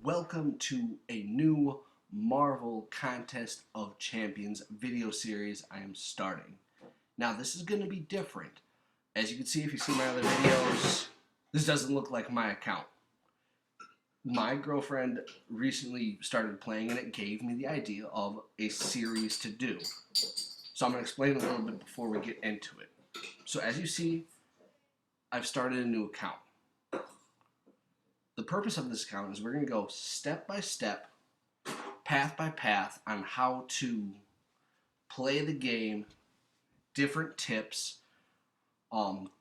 welcome to a new Marvel Contest of Champions video series I am starting. Now this is going to be different. As you can see if you see my other videos, this doesn't look like my account. My girlfriend recently started playing and it gave me the idea of a series to do. So I'm going to explain a little bit before we get into it. So as you see, I've started a new account. The purpose of this account is we're going to go step by step, path by path on how to play the game, different tips,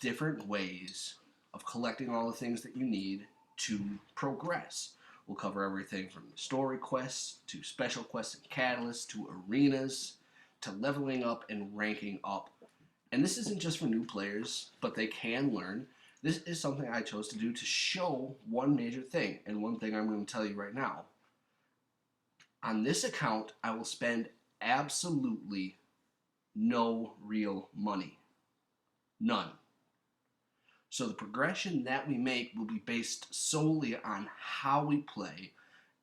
different ways of collecting all the things that you need to progress. We'll cover everything from story quests to special quests and catalysts to arenas to leveling up and ranking up. And this isn't just for new players, but they can learn. This is something I chose to do to show one major thing, and one thing I'm going to tell you right now. On this account, I will spend absolutely no real money. None. So the progression that we make will be based solely on how we play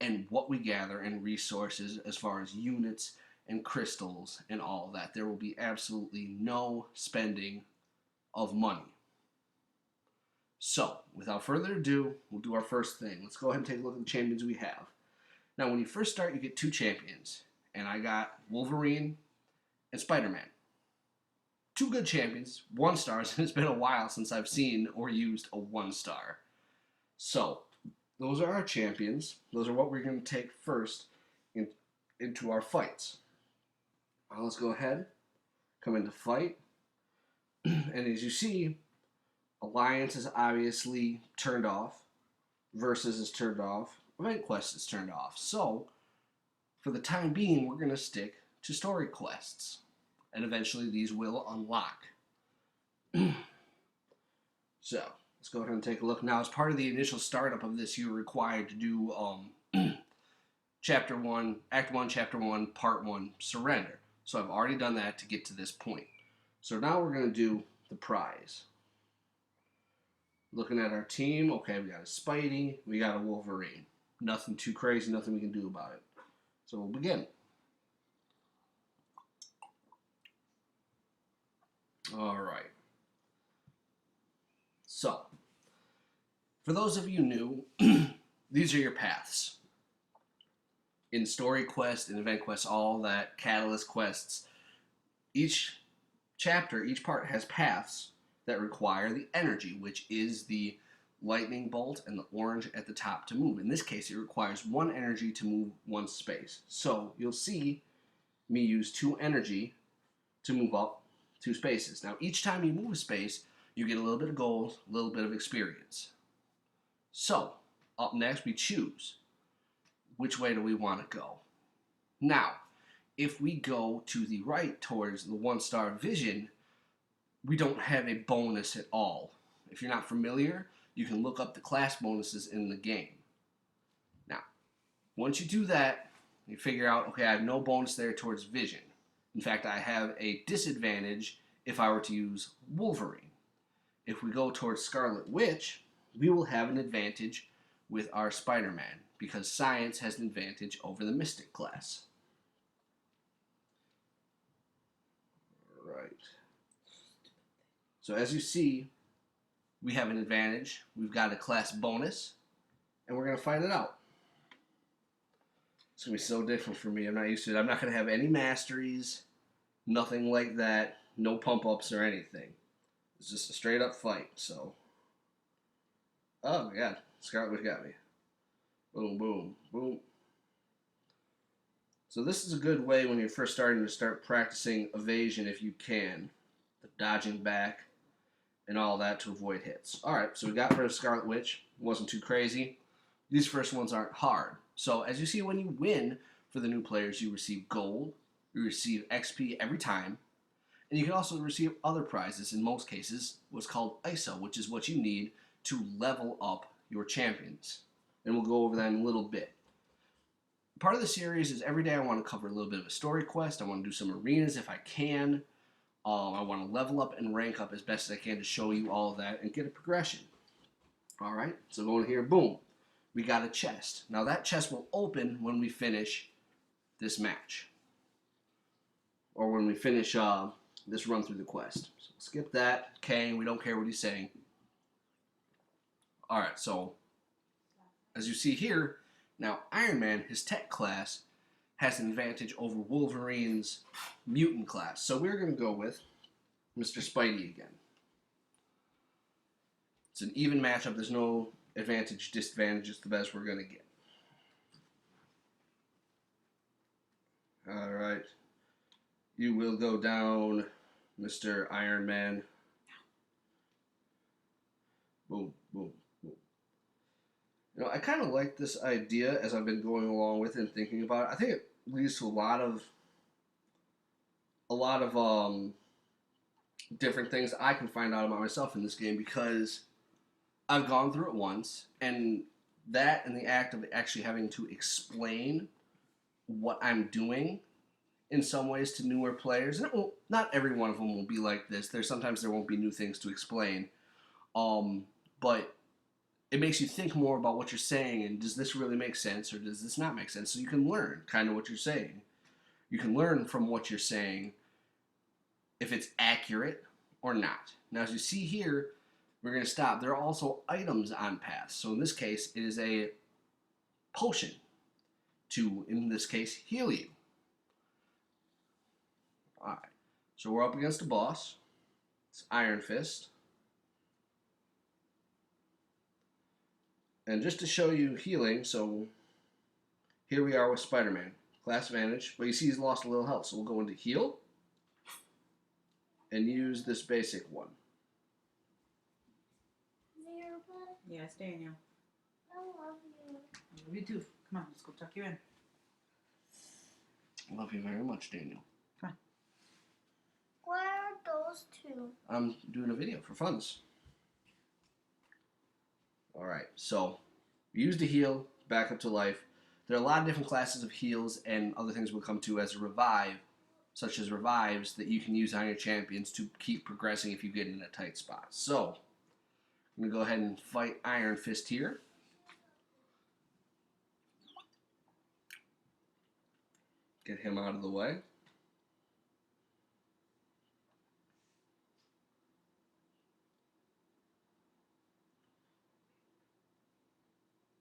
and what we gather and resources as far as units and crystals and all that. There will be absolutely no spending of money. So, without further ado, we'll do our first thing. Let's go ahead and take a look at the champions we have. Now, when you first start, you get two champions. And I got Wolverine and Spider-Man. Two good champions, 1 stars, and it's been a while since I've seen or used a 1-star. So, those are our champions. Those are what we're going to take first into our fights. Now, let's go ahead, come into fight. And as you see, Alliance is obviously turned off. Versus is turned off. Event Quest is turned off. So, for the time being, we're going to stick to story quests. And eventually these will unlock. So, let's go ahead and take a look. Now, as part of the initial startup of this, you're required to do Chapter 1, Act 1, Chapter 1, Part 1, Surrender. So I've already done that to get to this point. So now we're going to do the prize. Looking at our team, okay, we got a Spidey, we got a Wolverine. Nothing too crazy, nothing we can do about it. So we'll begin. Alright. So, for those of you new, these are your paths. In story quest, in event quests, all that, catalyst quests, each chapter, each part has paths that require the energy, which is the lightning bolt and the orange at the top to move. In this case, it requires 1 energy to move 1 space. So you'll see me use 2 energy to move up 2 spaces. Now, each time you move a space, you get a little bit of gold, a little bit of experience. So, up next, we choose which way do we want to go. Now, if we go to the right towards the 1-star vision, we don't have a bonus at all. If you're not familiar, you can look up the class bonuses in the game. Now, once you do that, you figure out, okay, I have no bonus there towards vision. In fact, I have a disadvantage if I were to use Wolverine. If we go towards Scarlet Witch, we will have an advantage with our Spider-Man because Science has an advantage over the Mystic class. Right. So as you see, we have an advantage. We've got a class bonus, and we're going to fight it out. It's going to be so different for me. I'm not used to it. I'm not going to have any masteries, nothing like that, no pump-ups or anything. It's just a straight-up fight, so. Oh, my God. Scarlet Witch got me. Boom, boom, boom. So this is a good way when you're first starting to start practicing evasion if you can. The dodging back and all that to avoid hits. Alright, so we got rid of Scarlet Witch. Wasn't too crazy. These first ones aren't hard. So as you see, when you win for the new players, you receive gold, you receive XP every time, and you can also receive other prizes, in most cases, what's called ISO, which is what you need to level up your champions. And we'll go over that in a little bit. Part of the series is every day I want to cover a little bit of a story quest. I want to do some arenas if I can. I want to level up and rank up as best as I can to show you all of that and get a progression. Alright, so going here, boom. we got a chest. Now that chest will open when we finish this match. Or when we finish this run through the quest. So skip that. Kang, we don't care what he's saying. Alright, so as you see here, now Iron Man, his tech class, has an advantage over Wolverine's mutant class. So we're going to go with Mr. Spidey again. It's an even matchup. There's no advantage, disadvantage. It's the best we're going to get. Alright. You will go down, Mr. Iron Man. Boom, boom, boom. You know, I kind of like this idea as I've been going along with it and thinking about it. I think it leads to a lot of different things I can find out about myself in this game because I've gone through it once, and that and the act of actually having to explain what I'm doing in some ways to newer players. And not every one of them will be like this. Sometimes there won't be new things to explain. But it makes you think more about what you're saying and does this really make sense or does this not make sense? So you can learn kind of what you're saying. You can learn from what you're saying if it's accurate or not. Now as you see here, we're going to stop. There are also items on paths. So in this case, it is a potion to, in this case, heal you. Alright, so we're up against a boss. It's Iron Fist. And just to show you healing, so here we are with Spider-Man. Class advantage, but you see he's lost a little health, so we'll go into heal and use this basic one. Yes, Daniel. I love you. I love you too. Come on, let's go tuck you in. I love you very much, Daniel. Come on. What are those two? I'm doing a video for funs. Alright, so we use the heal, back up to life. There are a lot of different classes of heals and other things we'll come to as a revive, such as revives that you can use on your champions to keep progressing if you get in a tight spot. So, I'm going to go ahead and fight Iron Fist here. Get him out of the way.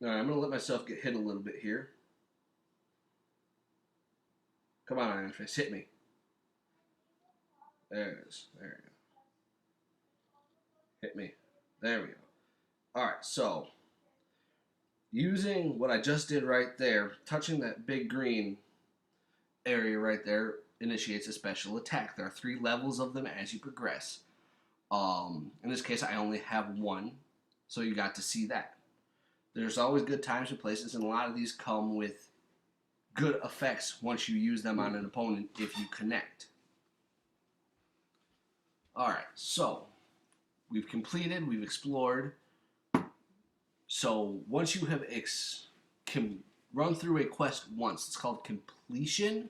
Alright, I'm going to let myself get hit a little bit here. Come on, Iron Fist, hit me. There it is. There you go. Hit me. There we go. Alright, so using what I just did right there, touching that big green area right there initiates a special attack. There are 3 levels of them as you progress. In this case, I only have 1, so you got to see that. There's always good times and places, and a lot of these come with good effects once you use them on an opponent if you connect. Alright, so we've completed, we've explored. So once you have run through a quest once, it's called completion,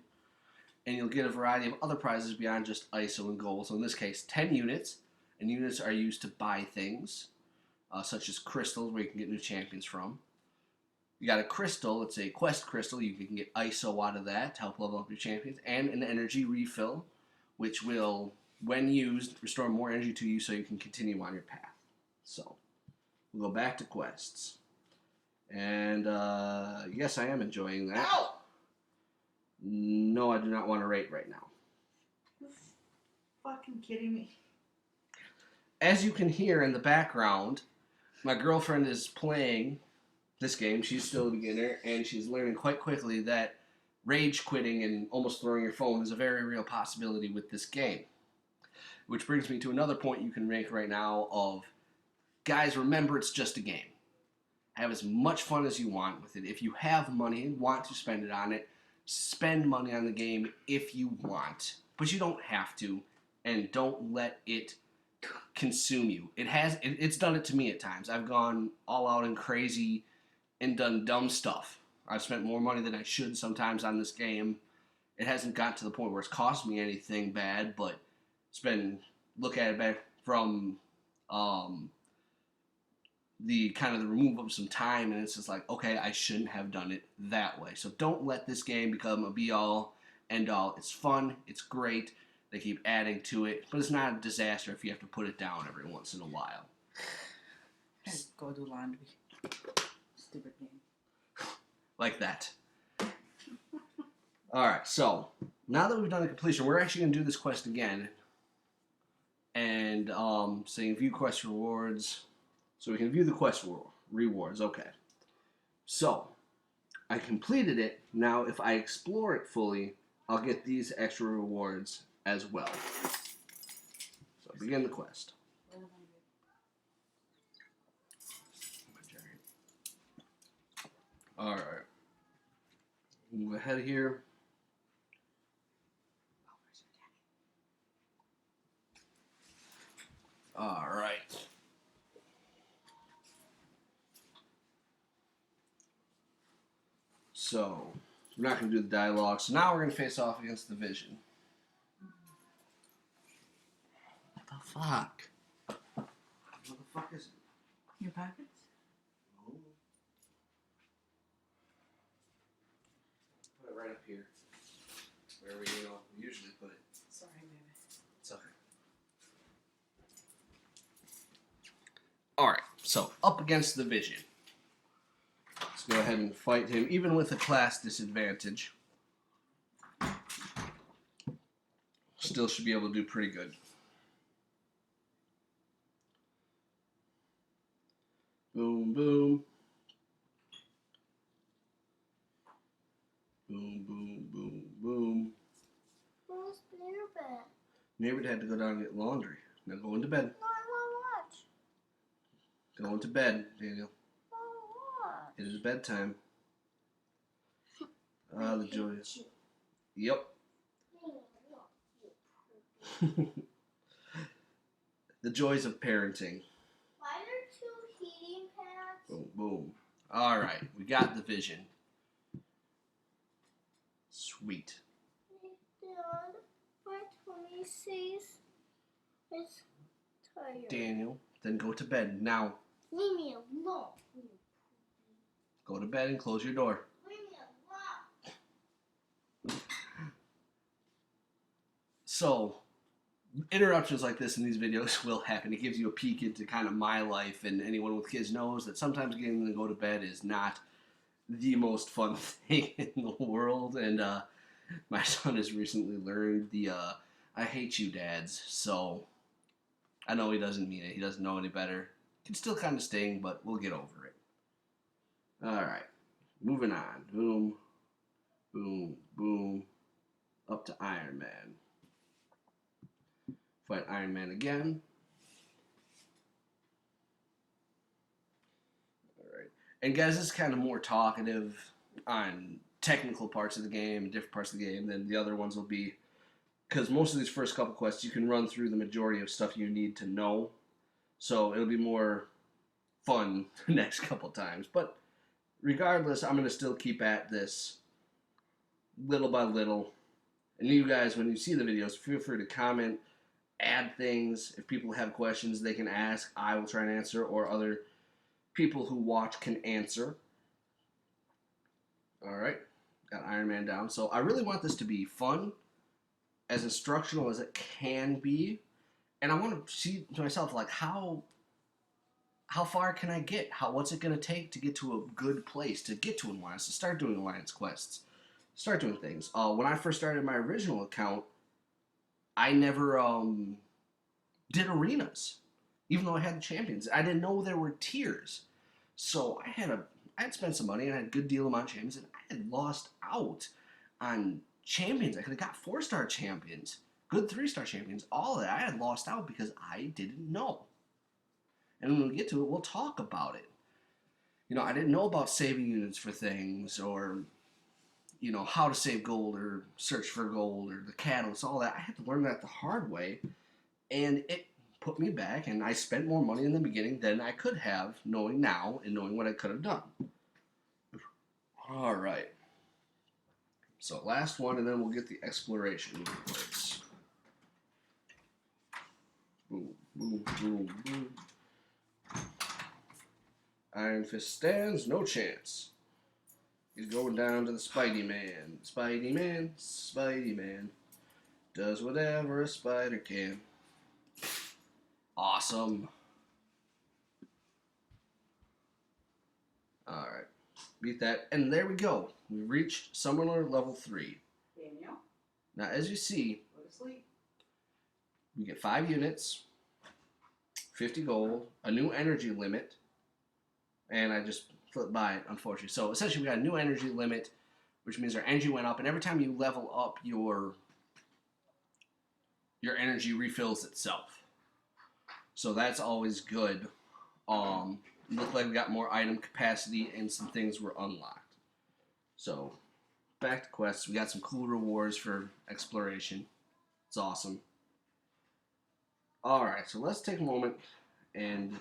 and you'll get a variety of other prizes beyond just ISO and gold. So in this case, 10 units, and units are used to buy things, such as crystals where you can get new champions from. You got a crystal, it's a quest crystal, you can get ISO out of that to help level up your champions, and an energy refill, which will, when used, restore more energy to you so you can continue on your path. So, we'll go back to quests. And, yes, I am enjoying that. Ow! No, I do not want to rate right now. You fucking kidding me? As you can hear in the background, my girlfriend is playing this game. She's still a beginner, and she's learning quite quickly that rage quitting and almost throwing your phone is a very real possibility with this game. Which brings me to another point you can make right now of, guys, remember it's just a game. Have as much fun as you want with it. If you have money and want to spend it on it, spend money on the game if you want. But you don't have to, and don't let it consume you. It's done it to me at times. I've gone all out and crazy and done dumb stuff. I've spent more money than I should sometimes on this game. It hasn't got to the point where it's cost me anything bad, but it's been, look at it back from the kind of the remove of some time, and it's just like, okay, I shouldn't have done it that way. So don't let this game become a be all end all. It's fun, it's great. They keep adding to it, but it's not a disaster if you have to put it down every once in a while. Let's go do laundry. Stupid game. Like that. Alright, so now that we've done the completion, we're actually going to do this quest again. And saying view quest rewards. So we can view the quest rewards. Okay. So, I completed it. Now, if I explore it fully, I'll get these extra rewards as well. So, begin the quest. Alright. Move ahead here. Alright. So, we're not going to do the dialogue. So now we're going to face off against the Vision. What the fuck? What the fuck is it? Your pockets? Oh. Put it right up here. Where we usually put it. Sorry, baby. It's okay. Alright, so up against the Vision. Let's go ahead and fight him, even with a class disadvantage. Still should be able to do pretty good. Boom, boom. Boom, boom, boom, boom. Where's your bed? Neighbor had to go down and get laundry. Now go into bed. No, I want to watch. Go into bed, Daniel. I want It is bedtime. Ah, the joys. Yep. The joys of parenting. Why are there two heating pads? Boom, boom. All right, we got the Vision. Sweet. Dad, my tummy says it's tired. Daniel, then go to bed. Now, Leave me alone. go to bed and close your door. Leave me alone. So, interruptions like this in these videos will happen. It gives you a peek into kind of my life, and anyone with kids knows that sometimes getting them to go to bed is not the most fun thing in the world. And my son has recently learned the I hate you dads. So, I know he doesn't mean it. He doesn't know any better. Can still kind of sting, but we'll get over it. Alright, moving on. Boom, boom, boom. Up to Iron Man. Fight Iron Man again. Alright. And guys, this is kind of more talkative on technical parts of the game and different parts of the game than the other ones will be. Because most of these first couple quests, you can run through the majority of stuff you need to know. So it'll be more fun the next couple times. But regardless, I'm going to still keep at this little by little. And you guys, when you see the videos, feel free to comment, add things. If people have questions they can ask, I will try and answer, or other people who watch can answer. Alright, got Iron Man down. So I really want this to be fun, as instructional as it can be. And I want to see to myself, like, how far can I get? What's it going to take to get to a good place, to get to Alliance, to start doing Alliance quests, start doing things. When I first started my original account, I never did arenas, even though I had the champions. I didn't know there were tiers. So I had spent some money and I had a good deal amount of champions, and I had lost out on champions. I could have got 4-star champions, good 3-star champions, all of that. I had lost out because I didn't know. And when we get to it, we'll talk about it. You know, I didn't know about saving units for things, or, you know, how to save gold or search for gold or the catalyst, all that. I had to learn that the hard way, and it put me back, and I spent more money in the beginning than I could have, knowing now and knowing what I could have done. All right. So last one, and then we'll get the exploration rewards. Boom, boom, boom, boom. Iron Fist stands no chance. He's going down to the Spidey Man. Spidey Man, Spidey Man. Does whatever a spider can. Awesome. Alright. Beat that. And there we go. We reached Summoner level 3. Daniel, Now, as you see, go to sleep. we get 5 units, 50 gold, a new energy limit, and I just flipped by it, unfortunately. So, essentially, we got a new energy limit, which means our energy went up, and every time you level up, your energy refills itself. So that's always good. Looked like we got more item capacity and some things were unlocked. So back to quests. We got some cool rewards for exploration. It's awesome. Alright, so let's take a moment and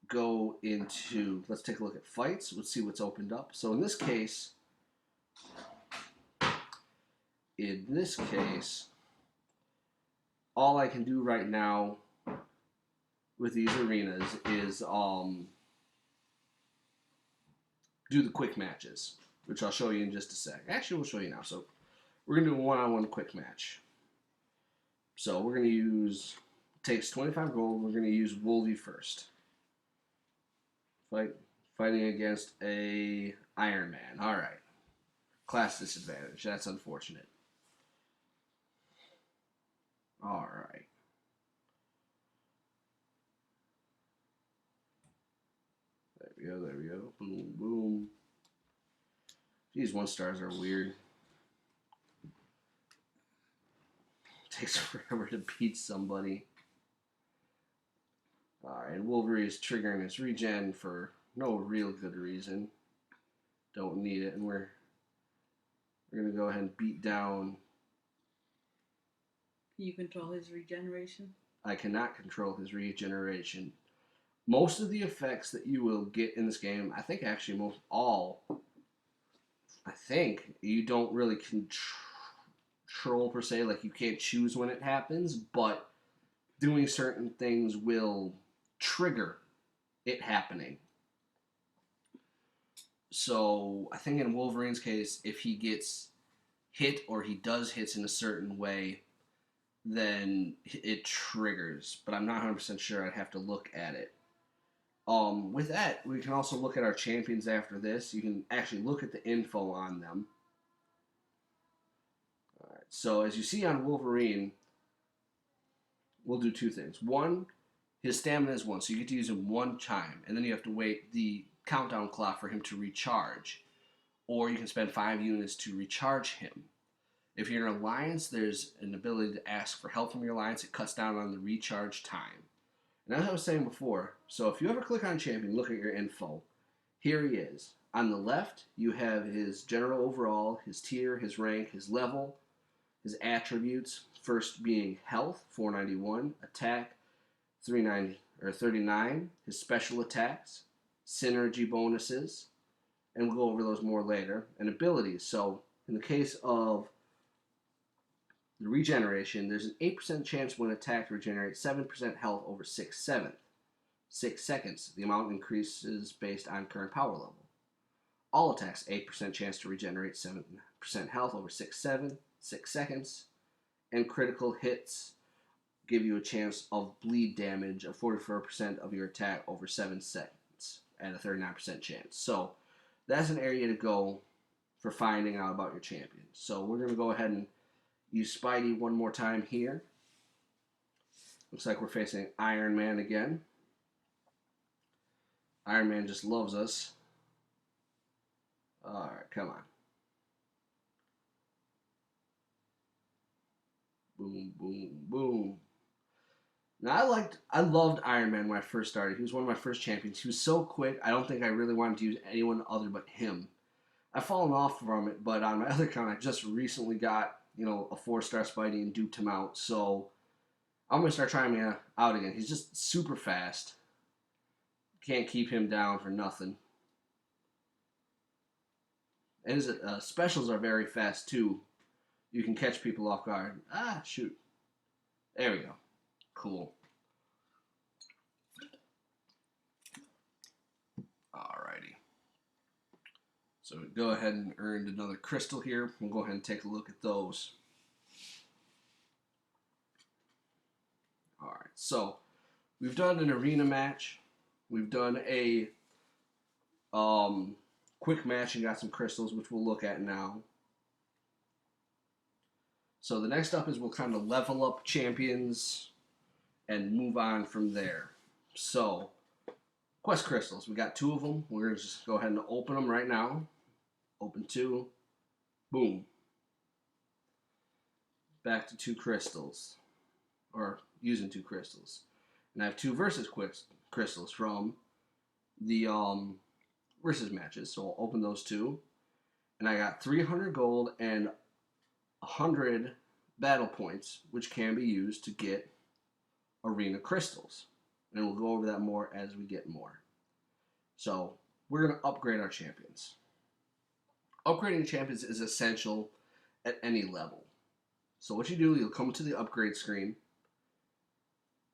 go into, let's take a look at fights. Let's see what's opened up. So in this case, all I can do right now with these arenas is do the quick matches, which I'll show you in just a sec. Actually, we'll show you now. So we're going to do a one-on-one quick match. So we're going to use, takes 25 gold, we're going to use Wolvie first. Fighting against a Iron Man. Alright. Class disadvantage. That's unfortunate. Alright. There we go. Boom, boom. These 1-stars are weird. Takes forever to beat somebody. Alright, and Wolverine is triggering his regen for no real good reason. Don't need it, and we're going to go ahead and beat down. Can you control his regeneration? I cannot control his regeneration. Most of the effects that you will get in this game, I think actually most all, I think you don't really control per se, like you can't choose when it happens, but doing certain things will trigger it happening. So I think in Wolverine's case, if he gets hit or he does hits in a certain way, then it triggers, but I'm not 100% sure. I'd have to look at it. With that, we can also look at our champions after this. You can actually look at the info on them. Alright, so as you see on Wolverine, we'll do 2 things. One, his stamina is 1, so you get to use him 1 time, and then you have to wait the countdown clock for him to recharge. Or you can spend 5 units to recharge him. If you're in an alliance, there's an ability to ask for help from your alliance. It cuts down on the recharge time. And as I was saying before, so if you ever click on champion, look at your info. Here he is. On the left, you have his general overall, his tier, his rank, his level, his attributes. First being health, 491, attack, 39, his special attacks, synergy bonuses, and we'll go over those more later, and abilities. So in the case of the regeneration, there's an 8% chance when attacked to regenerate 7% health over 6 seconds. The amount increases based on current power level. All attacks, 8% chance to regenerate 7% health over 6 seconds. And critical hits give you a chance of bleed damage of 44% of your attack over 7 seconds at a 39% chance. So that's an area to go for finding out about your champion. So we're going to go ahead and use Spidey one more time here. Looks like we're facing Iron Man again. Iron Man just loves us. Alright, come on. Boom, boom, boom. Now I loved Iron Man when I first started. He was one of my first champions. He was so quick, I don't think I really wanted to use anyone other but him. I've fallen off from it, but on my other account, I just recently got, a 4-star Spidey and duped him out. So I'm going to start trying him out again. He's just super fast. Can't keep him down for nothing. And his specials are very fast, too. You can catch people off guard. Ah, shoot. There we go. Cool. So go ahead and earned another crystal here. We'll go ahead and take a look at those. Alright, so we've done an arena match. We've done a quick match and got some crystals, which we'll look at now. So the next up is we'll kind of level up champions and move on from there. So, quest crystals. We got 2 of them. We're going to just go ahead and open them right now. Open 2. Boom. Back to 2 crystals. Or using 2 crystals. And I have 2 versus crystals from the versus matches. So I'll open those 2. And I got 300 gold and 100 battle points, which can be used to get arena crystals. And we'll go over that more as we get more. So we're going to upgrade our champions. Upgrading champions is essential at any level. So what you do, you'll come to the upgrade screen,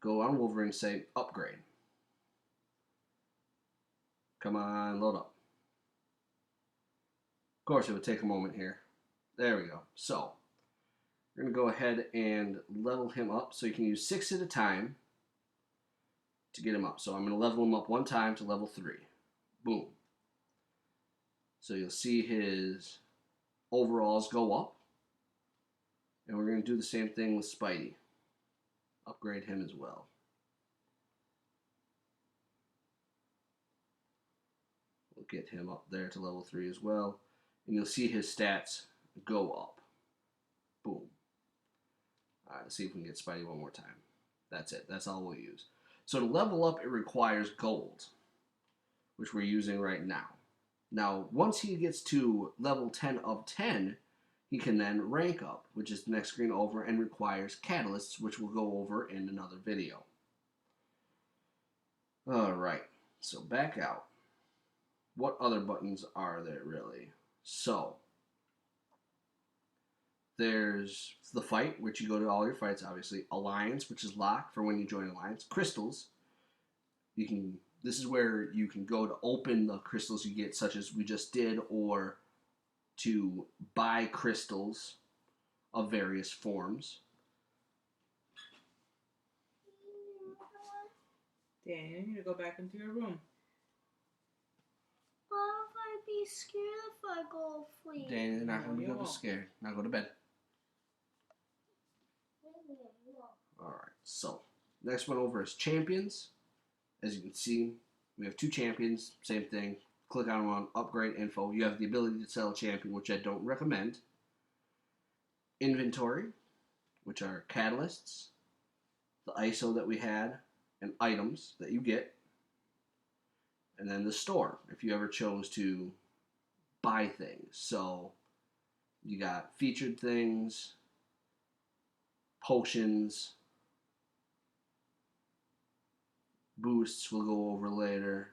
go on Wolverine, say upgrade. Come on, load up. Of course, it would take a moment here. There we go. So we're going to go ahead and level him up. So you can use 6 at a time to get him up. So I'm going to level him up 1 time to level 3. Boom. So you'll see his overalls go up. And we're going to do the same thing with Spidey. Upgrade him as well. We'll get him up there to level 3 as well. And you'll see his stats go up. Boom. Alright, let's see if we can get Spidey one more time. That's it. That's all we'll use. So to level up, it requires gold, which we're using right now. Now, once he gets to level 10 of 10, he can then rank up, which is the next screen over, and requires catalysts, which we'll go over in another video. Alright, so back out. What other buttons are there, really? So, there's the fight, which you go to all your fights, obviously. Alliance, which is locked for when you join Alliance. Crystals. This is where you can go to open the crystals you get, such as we just did, or to buy crystals of various forms. Daniel, you need to go back into your room. What if I be scared if I go sleep? Dan, you're not going to No, you go won't. scared. Now go to bed. Alright, so next one over is champions. As you can see, we have 2 champions, same thing. Click on one, upgrade info. You have the ability to sell a champion, which I don't recommend. Inventory, which are catalysts, the ISO that we had, and items that you get. And then the store, if you ever chose to buy things. So you got featured things, potions, boosts we'll go over later,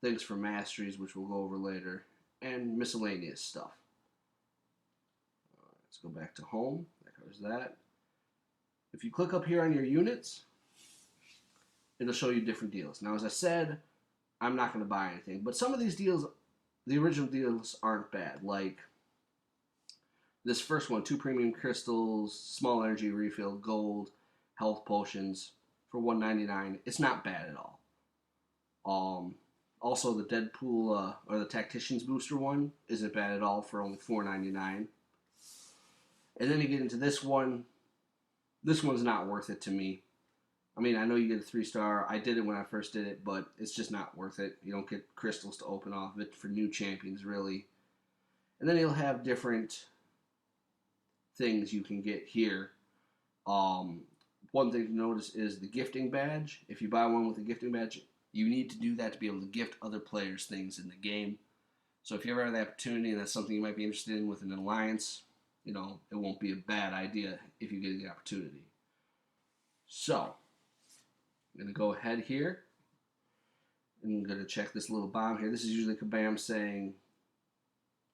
things for masteries, which we'll go over later, and miscellaneous stuff. Let's go back to home. That covers that. If you click up here on your units, it'll show you different deals. Now, as I said, I'm not going to buy anything, but some of these deals, the original deals, aren't bad. Like this first one, 2 premium crystals, small energy refill, gold, health potions for $1.99. It's not bad at all. Also, the Deadpool or the Tactician's Booster one isn't bad at all for only $4.99. And then you get into this one. This one's not worth it to me. I mean, I know you get a 3-star. I did it when I first did it, but it's just not worth it. You don't get crystals to open off of it for new champions, really. And then you'll have different things you can get here. One thing to notice is the gifting badge. If you buy one with a gifting badge, you need to do that to be able to gift other players things in the game. So if you ever have the opportunity and that's something you might be interested in with an alliance, you know, it won't be a bad idea if you get the opportunity. So, I'm going to go ahead here. And I'm going to check this little bomb here. This is usually Kabam saying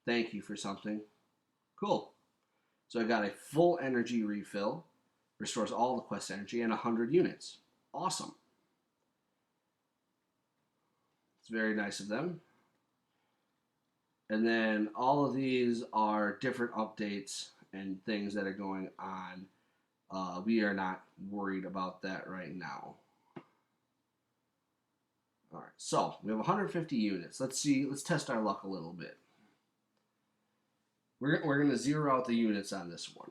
thank you for something. Cool. So I got a full energy refill. Restores all the quest energy and 100 units. Awesome. It's very nice of them. And then all of these are different updates and things that are going on. We are not worried about that right now. All right, so we have 150 units. Let's see. Let's test our luck a little bit. We're going to zero out the units on this one.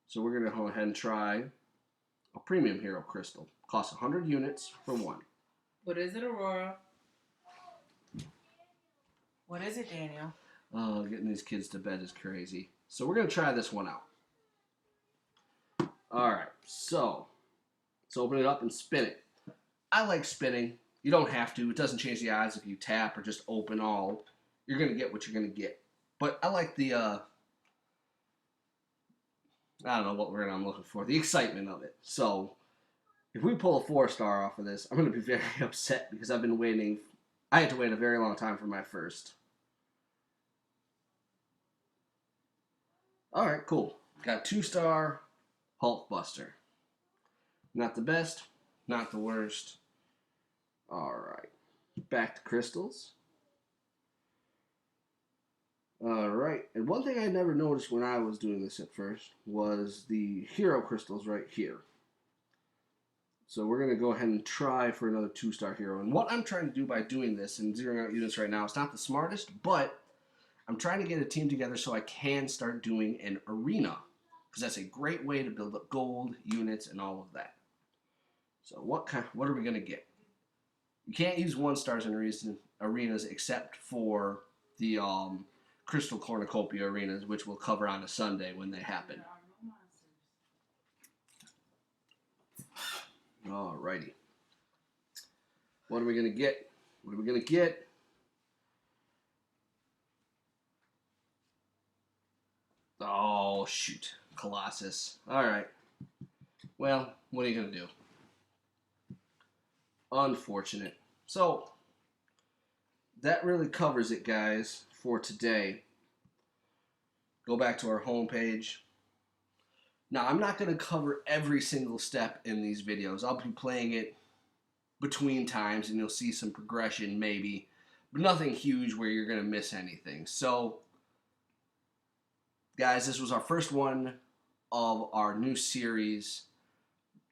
So we're going to go ahead and try a premium hero crystal. Costs 100 units for one. What is it, Aurora? What is it, Daniel? Oh, getting these kids to bed is crazy. So we're going to try this one out. All right, so let's open it up and spin it. I like spinning. You don't have to. It doesn't change the odds if you tap or just open all. You're going to get what you're going to get. But I like the, I don't know what word I'm looking for, the excitement of it. So if we pull a 4-star off of this, I'm going to be very upset because I've been waiting. I had to wait a very long time for my first. All right, cool. Got 2-star Hulk Buster. Not the best, not the worst. All right, back to crystals. All right, and one thing I never noticed when I was doing this at first was the hero crystals right here. So we're going to go ahead and try for another 2-star hero. And what I'm trying to do by doing this and zeroing out units right now, it's not the smartest, but I'm trying to get a team together so I can start doing an arena. Because that's a great way to build up gold, units, and all of that. So what are we going to get? You can't use 1-stars in arenas except for the Crystal Cornucopia arenas, which we'll cover on a Sunday when they happen. Alrighty. What are we going to get? What are we going to get? Oh, shoot. Colossus. Alright. Well, what are you going to do? Unfortunate. So, that really covers it, guys, for today. Go back to our homepage. Now, I'm not going to cover every single step in these videos. I'll be playing it between times, and you'll see some progression, maybe, but nothing huge where you're going to miss anything. So, guys, this was our first one of our new series.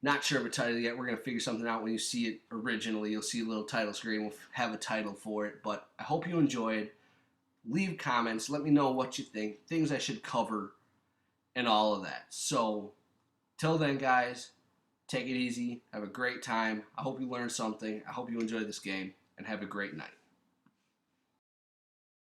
Not sure of a title yet. We're going to figure something out when you see it originally. You'll see a little title screen. We'll have a title for it, but I hope you enjoyed. Leave comments. Let me know what you think, things I should cover, and all of that. So, till then, guys, take it easy. Have a great time. I hope you learned something. I hope you enjoyed this game, and have a great night.